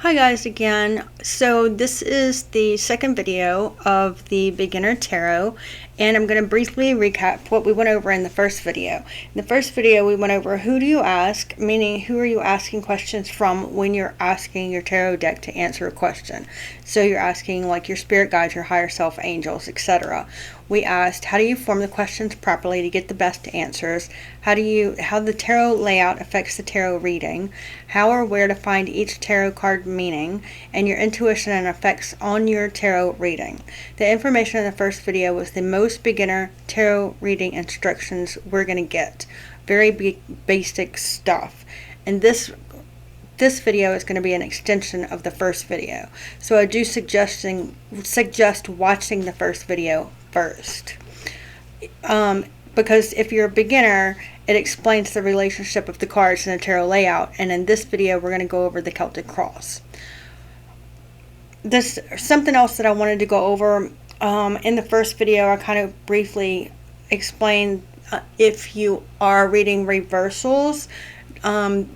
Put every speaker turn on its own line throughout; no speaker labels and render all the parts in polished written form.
Hi guys again. So this is the second video of the beginner tarot, and I'm going to briefly recap what we went over in the first video. In the first video we went over who do you ask, meaning who are you asking questions from when you're asking your tarot deck to answer a question. So you're asking like your spirit guides, your higher self, angels, etc. We asked how do you form the questions properly to get the best answers, how the tarot layout affects the tarot reading, how or where to find each tarot card meaning, and your intuition and effects on your tarot reading. The information in the first video was the most beginner tarot reading instructions we're going to get. Very basic stuff. And this video is going to be an extension of the first video. So I do suggest watching the first video first. Because if you're a beginner, it explains the relationship of the cards in the tarot layout, and in this video we're going to go over the Celtic Cross. This something else that I wanted to go over. In the first video I kind of briefly explained if you are reading reversals, and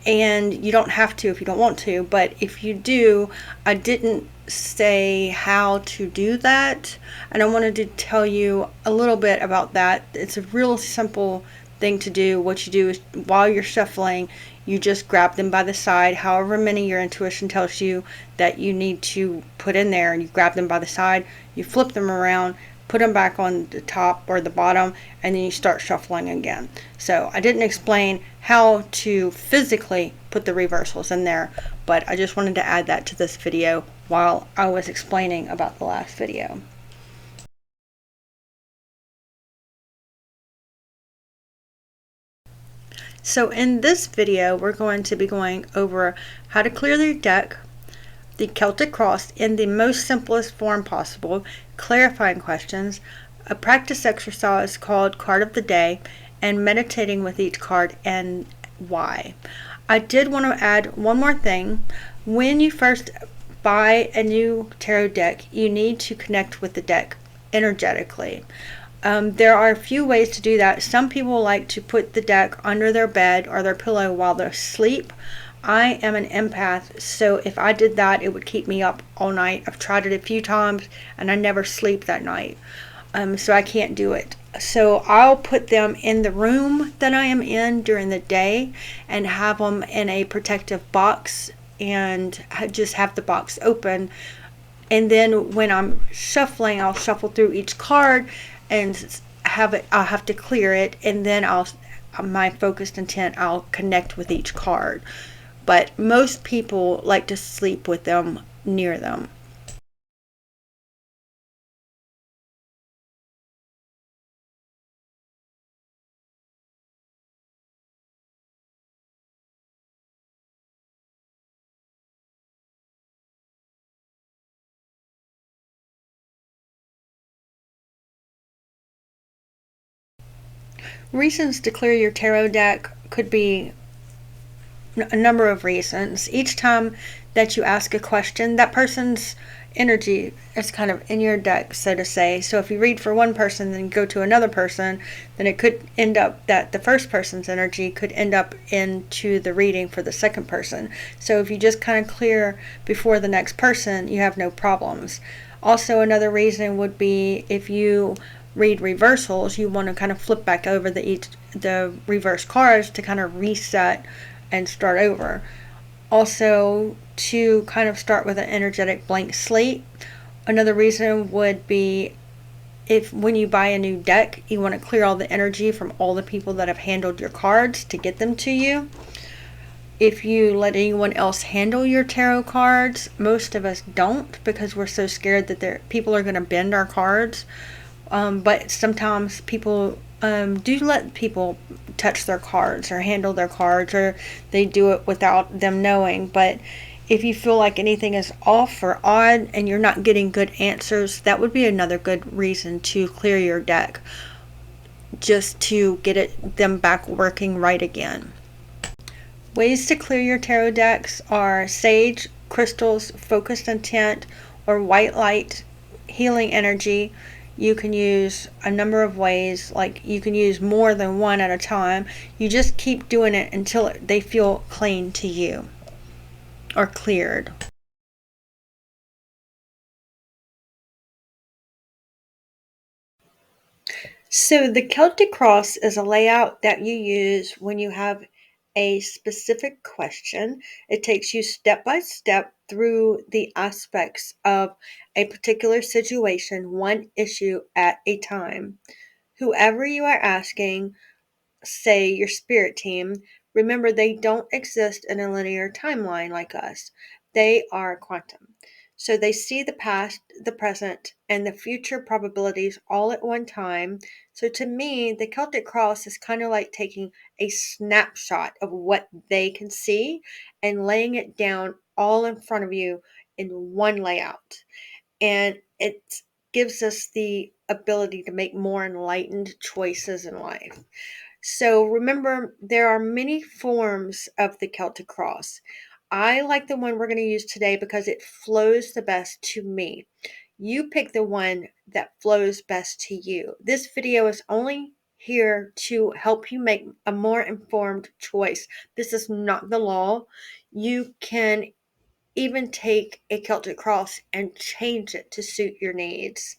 you don't have to if you don't want to, but if you do, I didn't say how to do that, and I wanted to tell you a little bit about that. It's a real simple thing to do. What you do is while you're shuffling, you just grab them by the side, however many your intuition tells you that you need to put in there, and you grab them by the side, you flip them around, put them back on the top or the bottom, and then you start shuffling again. So I didn't explain how to physically put the reversals in there, but I just wanted to add that to this video while I was explaining about the last video. So in this video we're going to be going over how to clear your deck, the Celtic Cross in the most simplest form possible, clarifying questions, a practice exercise called Card of the Day, and meditating with each card and why. I did want to add one more thing. When you first buy a new tarot deck, you need to connect with the deck energetically. There are a few ways to do that. Some people like to put the deck under their bed or their pillow while they're asleep. I am an empath, so if I did that, it would keep me up all night. I've tried it a few times and I never sleep that night, so I can't do it. So I'll put them in the room that I am in during the day and have them in a protective box and just have the box open. And then when I'm shuffling, I'll shuffle through each card and I'll have to clear it, and then my focused intent, I'll connect with each card. But most people like to sleep with them near them. Reasons to clear your tarot deck could be a number of reasons. Each time that you ask a question, that person's energy is kind of in your deck, so to say. So if you read for one person then go to another person, then it could end up that the first person's energy could end up into the reading for the second person. So if you just kind of clear before the next person, you have no problems. Also, another reason would be if you read reversals, you want to kind of flip back over the reverse cards to kind of reset and start over. Also, to kind of start with an energetic blank slate. Another reason would be if when you buy a new deck, you want to clear all the energy from all the people that have handled your cards to get them to you. If you let anyone else handle your tarot cards, most of us don't because we're so scared that people are going to bend our cards. But sometimes people do let people touch their cards or handle their cards, or they do it without them knowing. But if you feel like anything is off or odd and you're not getting good answers, that would be another good reason to clear your deck, just to get them back working right again. Ways to clear your tarot decks are sage, crystals, focused intent, or white light healing energy. You can use a number of ways, like you can use more than one at a time. You just keep doing it until they feel clean to you. or cleared. So the Celtic Cross is a layout that you use when you have a specific question. It takes you step by step through the aspects of a particular situation, one issue at a time. Whoever you are asking, say your spirit team, remember they don't exist in a linear timeline like us. They are quantum. So they see the past, the present, and the future probabilities all at one time. So to me, the Celtic Cross is kind of like taking a snapshot of what they can see and laying it down all in front of you in one layout. And it gives us the ability to make more enlightened choices in life. So remember, there are many forms of the Celtic cross. I like the one we're going to use today because it flows the best to me. You pick the one that flows best to you. This video is only here to help you make a more informed choice. This is not the law. You can even take a Celtic cross and change it to suit your needs.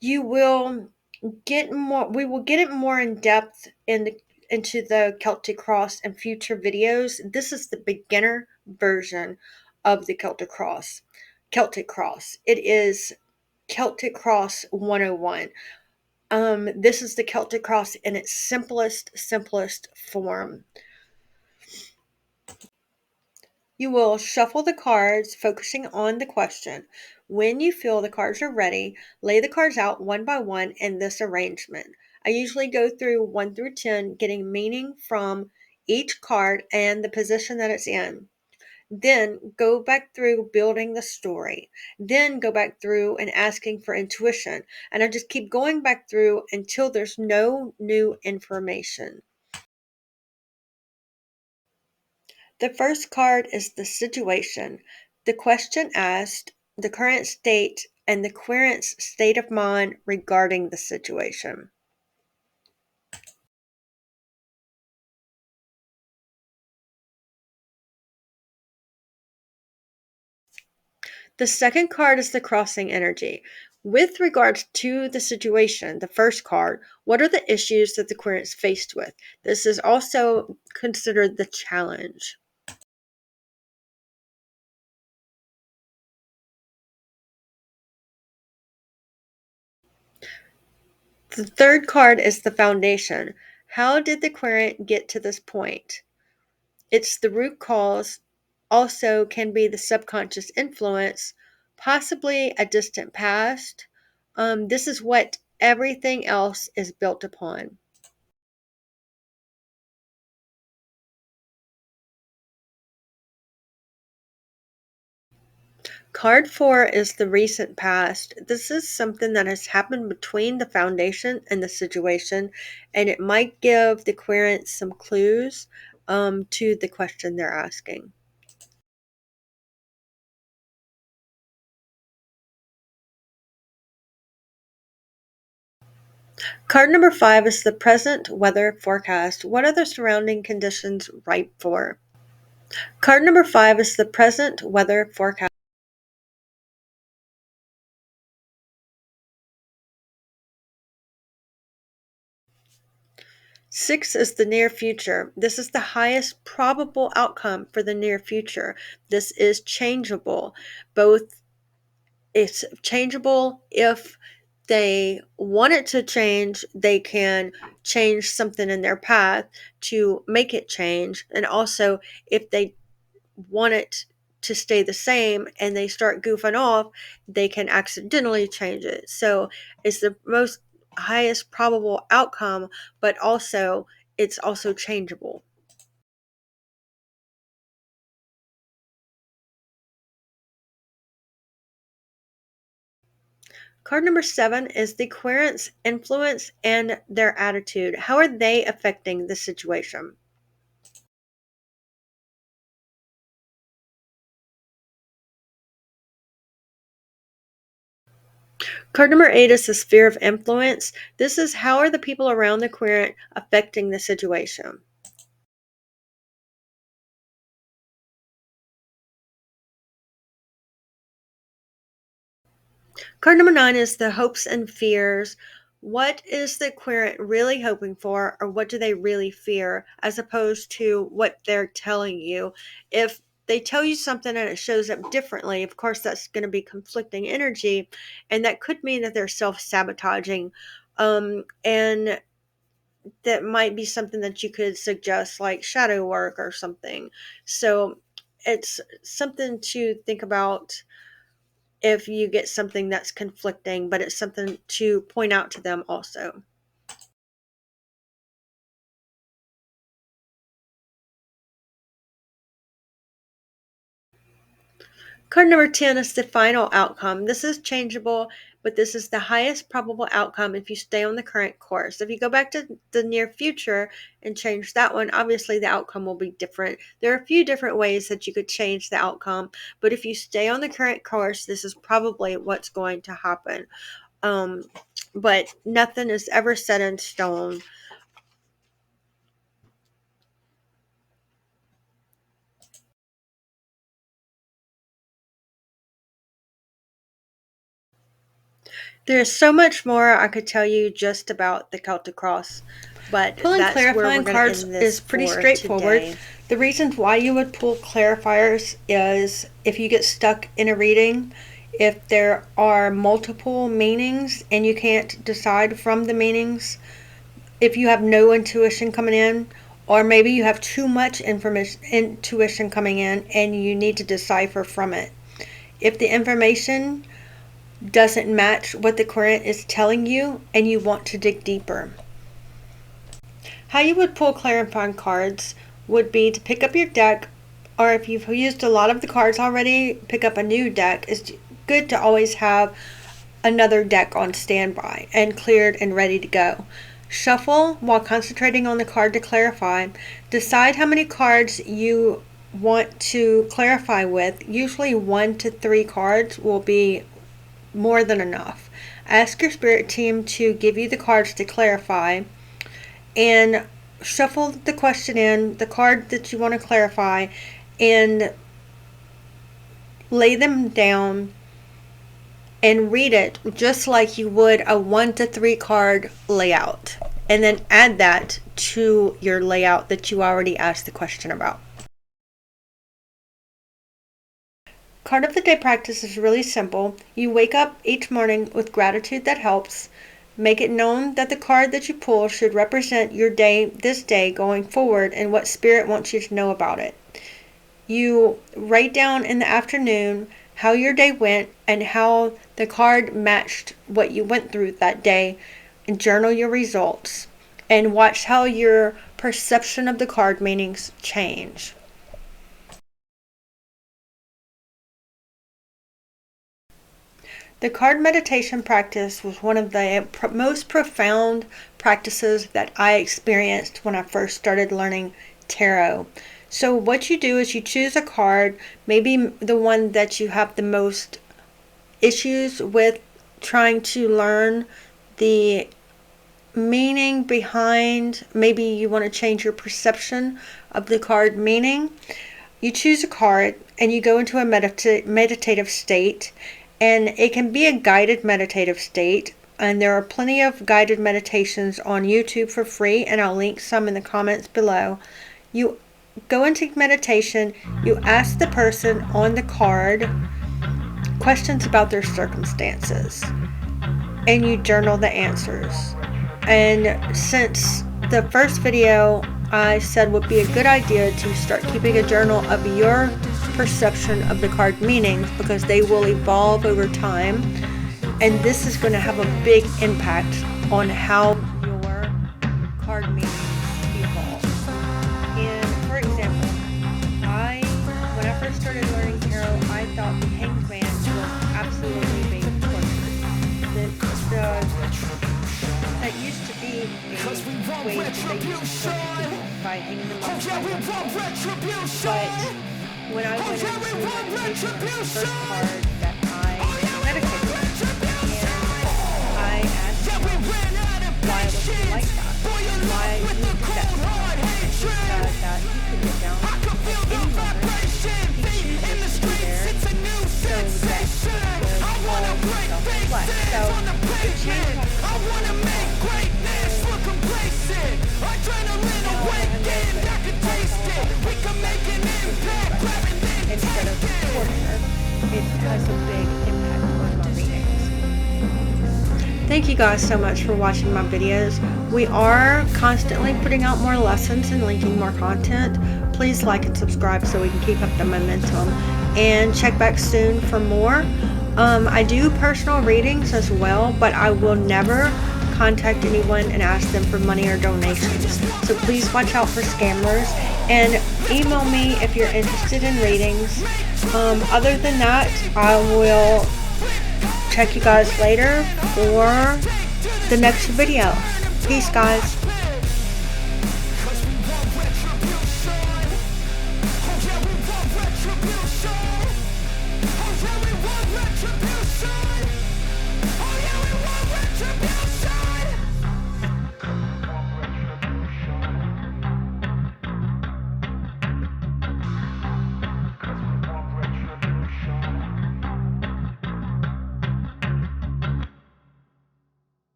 You will we will get it more in depth into the Celtic Cross in future videos. This is the beginner version of the Celtic Cross. Celtic Cross. It is Celtic Cross 101. This is the Celtic Cross in its simplest form. You will shuffle the cards, focusing on the question. When you feel the cards are ready, lay the cards out one by one in this arrangement. I usually go through 1 through 10, getting meaning from each card and the position that it's in. Then go back through building the story. Then go back through and asking for intuition. And I just keep going back through until there's no new information. The first card is the situation. The question asked, the current state, and the querent's state of mind regarding the situation. The second card is the crossing energy. With regards to the situation, the first card, what are the issues that the querent's faced with? This is also considered the challenge. The third card is the foundation. How did the querent get to this point? It's the root cause, also can be the subconscious influence, possibly a distant past. This is what everything else is built upon. Card 4 is the recent past. This is something that has happened between the foundation and the situation, and it might give the querent some clues to the question they're asking. Card number 5 is the present weather forecast. What are the surrounding conditions ripe for? Card number 5 is the present weather forecast. 6 is the near future. This is the highest probable outcome for the near future. This is changeable. Both it's changeable if they want it to change, they can change something in their path to make it change. And also, if they want it to stay the same and they start goofing off, they can accidentally change it. So it's the most highest probable outcome, but also it's also changeable. Card number 7 is the querent's influence and their attitude. How are they affecting the situation? Card number 8 is the sphere of influence. This is how are the people around the querent affecting the situation? Card number 9 is the hopes and fears. What is the querent really hoping for, or what do they really fear, as opposed to what they're telling you? If they tell you something and it shows up differently, of course, that's going to be conflicting energy, and that could mean that they're self-sabotaging. And that might be something that you could suggest, like shadow work or something. So it's something to think about if you get something that's conflicting, but it's something to point out to them also. Card number 10 is the final outcome. This is changeable, but this is the highest probable outcome if you stay on the current course. If you go back to the near future and change that one, obviously the outcome will be different. There are a few different ways that you could change the outcome, but if you stay on the current course, this is probably what's going to happen. But nothing is ever set in stone. There's so much more I could tell you just about the Celtic Cross, but
pulling
that's
clarifying cards is pretty straightforward.
Today. The reasons why you would pull clarifiers is if you get stuck in a reading, if there are multiple meanings and you can't decide from the meanings, if you have no intuition coming in, or maybe you have too much intuition coming in and you need to decipher from it. If the information doesn't match what the querent is telling you and you want to dig deeper. How you would pull clarifying cards would be to pick up your deck, or if you've used a lot of the cards already, pick up a new deck. It's good to always have another deck on standby and cleared and ready to go. Shuffle while concentrating on the card to clarify. Decide how many cards you want to clarify with. Usually 1 to 3 cards will be more than enough. Ask your spirit team to give you the cards to clarify and shuffle the question in, the card that you want to clarify, and lay them down and read it just like you would a 1 to 3 card layout, and then add that to your layout that you already asked the question about. Card of the day practice is really simple. You wake up each morning with gratitude that helps. Make it known that the card that you pull should represent your day, this day going forward, and what spirit wants you to know about it. You write down in the afternoon how your day went and how the card matched what you went through that day, and journal your results and watch how your perception of the card meanings change. The card meditation practice was one of the most profound practices that I experienced when I first started learning tarot. So what you do is you choose a card, maybe the one that you have the most issues with trying to learn the meaning behind. Maybe you want to change your perception of the card meaning. You choose a card and you go into a meditative state. And it can be a guided meditative state, and there are plenty of guided meditations on YouTube for free, and I'll link some in the comments below. You go into meditation, you ask the person on the card questions about their circumstances, and you journal the answers. And since the first video I said would be a good idea to start keeping a journal of your perception of the card meanings, because they will evolve over time, and this is going to have a big impact on how your card meanings evolve. And for example, when I first started learning tarot, I thought the Hanged Man was absolutely being tortured. That used to be a way that they used to torture people by hanging them up. But when I went into meditation, the first card that I meditated and I asked him why it was like that, why he did that. He said that he could get down at any moment. He chooses to be there so that he could call himself flesh. Instead of quarter, it has a big impact on my readings. Thank you guys so much for watching my videos. We are constantly putting out more lessons and linking more content. Please like and subscribe so we can keep up the momentum. And check back soon for more. I do personal readings as well, but I will never contact anyone and ask them for money or donations. So please watch out for scammers and email me if you're interested in readings. Other than that, I will check you guys later for the next video. Peace, guys.